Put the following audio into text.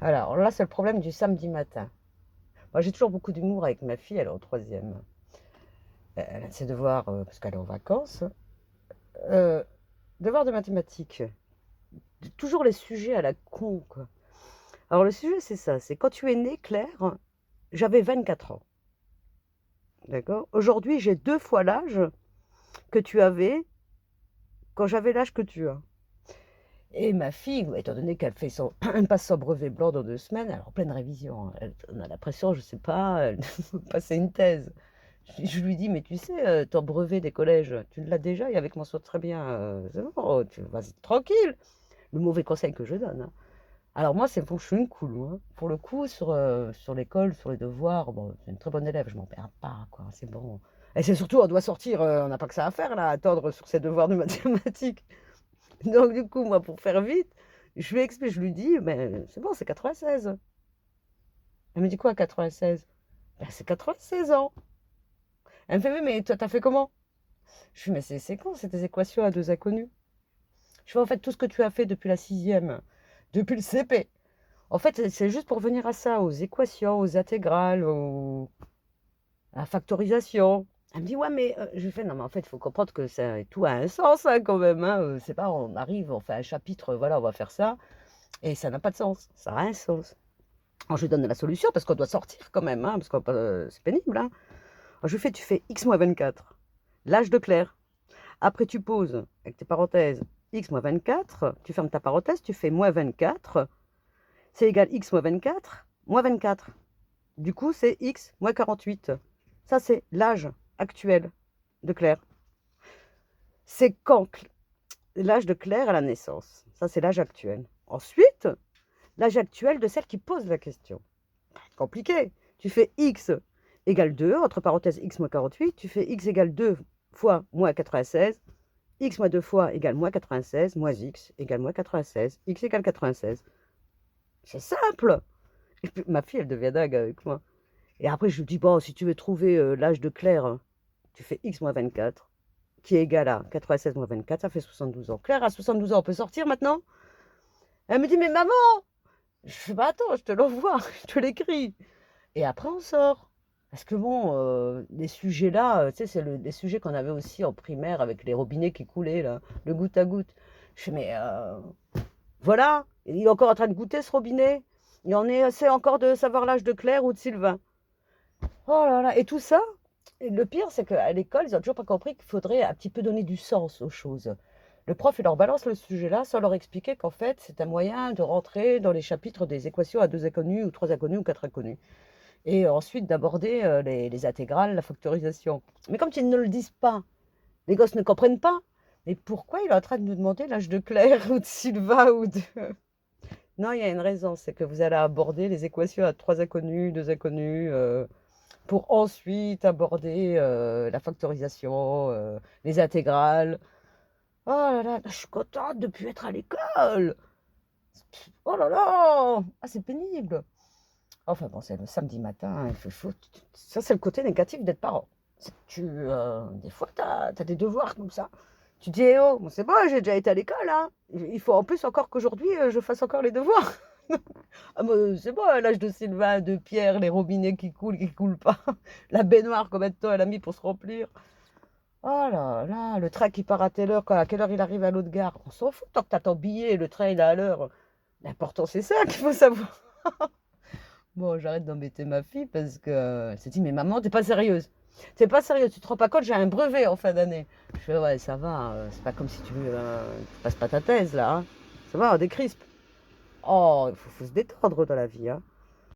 Alors là, c'est le problème du samedi matin. Moi, j'ai toujours beaucoup d'humour avec ma fille, elle est en troisième. Elle a ses devoirs, parce qu'elle est en vacances. Euh, Devoirs de mathématiques. Toujours les sujets à la con, quoi. Alors le sujet, c'est ça, c'est quand tu es née, Claire, j'avais 24 ans. D'accord? Aujourd'hui, j'ai 2 fois l'âge que tu avais quand j'avais l'âge que tu as. Et ma fille, étant donné qu'elle fait elle passe son brevet blanc dans 2 semaines, elle est en pleine révision, hein. On a l'impression, je sais pas, elle passer une thèse. Je lui dis, mais tu sais, ton brevet des collèges, tu l'as déjà et avec moi, soit très bien, c'est bon, tu vas-y tranquille. Le mauvais conseil que je donne, hein. Alors moi, c'est pour je suis une cool, moi, hein. Pour le coup, sur l'école, sur les devoirs, bon, c'est une très bonne élève, je m'en perds pas, quoi, c'est bon. Et c'est surtout, on doit sortir, on n'a pas que ça à faire, là, à attendre sur ses devoirs de mathématiques. Donc du coup, moi, pour faire vite, je lui explique, je lui dis, mais c'est bon, c'est 96. Elle me dit quoi, 96? Ben, c'est 96 ans. Elle me fait, oui, mais toi, t'as fait comment? Je lui dis, mais c'est con, c'est des équations à deux inconnus. Je fais, en fait, tout ce que tu as fait depuis la sixième, depuis le CP, en fait, c'est juste pour venir à ça, aux équations, aux intégrales, à la factorisation. Elle me dit, ouais, mais je lui fais, non, mais en fait, il faut comprendre que ça, tout a un sens, hein, quand même, hein. C'est pas, on arrive, on fait un chapitre, voilà, on va faire ça, et ça n'a pas de sens. Ça a un sens. Alors, je lui donne la solution, parce qu'on doit sortir quand même, hein, parce que c'est pénible, hein. Alors, je lui fais, tu fais x moins 24, l'âge de Claire. Après, tu poses, avec tes parenthèses, x moins 24, tu fermes ta parenthèse, tu fais moins 24, c'est égal x moins 24, moins 24. Du coup, c'est x moins 48. Ça, c'est l'âge actuel de Claire. C'est quand l'âge de Claire à la naissance. Ça, c'est l'âge actuel. Ensuite, l'âge actuel de celle qui pose la question. Compliqué. Tu fais x égale 2, entre parenthèses x moins 48, tu fais x égale 2 fois moins 96, x moins 2 fois égale moins 96, moins x égale moins 96, x égale 96. C'est simple. Et puis, ma fille, elle devient dingue avec moi. Et après, je lui dis, bon, si tu veux trouver l'âge de Claire, tu fais x moins 24, qui est égal à 96 moins 24, ça fait 72 ans. Claire, à 72 ans, on peut sortir maintenant? Elle me dit, mais maman! Je fais, bah attends, je te l'envoie, je te l'écris. Et après, on sort. Parce que bon, les sujets là, tu sais, c'est les sujets qu'on avait aussi en primaire avec les robinets qui coulaient, là, le goutte à goutte. Je fais, mais voilà, il est encore en train de goûter ce robinet. Il en est assez encore de savoir l'âge de Claire ou de Sylvain. Oh là là, et tout ça, et le pire, c'est qu'à l'école, ils n'ont toujours pas compris qu'il faudrait un petit peu donner du sens aux choses. Le prof, il leur balance le sujet là sans leur expliquer qu'en fait, c'est un moyen de rentrer dans les chapitres des équations à deux inconnus, ou trois inconnus, ou quatre inconnus. Et ensuite d'aborder les intégrales, la factorisation. Mais comme ils ne le disent pas, les gosses ne comprennent pas. Mais pourquoi il est en train de nous demander l'âge de Claire ou de Sylvain ou de... Non, il y a une raison, c'est que vous allez aborder les équations à trois inconnus, deux inconnus, pour ensuite aborder la factorisation, les intégrales. Oh là là, je suis contente de ne plus être à l'école. Oh là là, ah, c'est pénible. Enfin bon, c'est le samedi matin, il faut. Ça, c'est le côté négatif d'être parent. Des fois, tu as des devoirs comme ça. Tu dis, eh oh, bon, c'est bon, j'ai déjà été à l'école, hein. Il faut en plus encore qu'aujourd'hui, je fasse encore les devoirs. Ah, c'est bon, à l'âge de Sylvain, de Pierre, les robinets qui coulent pas. La baignoire, combien de temps elle a mis pour se remplir. Oh là là, le train qui part à telle heure, à quelle heure il arrive à l'autre gare. On s'en fout tant que t'as ton billet, le train il est à l'heure. L'important c'est ça qu'il faut savoir. Bon, j'arrête d'embêter ma fille parce que elle s'est dit, mais maman, t'es pas sérieuse. T'es pas sérieuse, tu te rends pas compte, j'ai un brevet en fin d'année. Je fais, ouais, ça va, c'est pas comme si tu passes pas ta thèse là, hein. Ça va, on décrispe. Oh, il faut se détendre dans la vie, hein.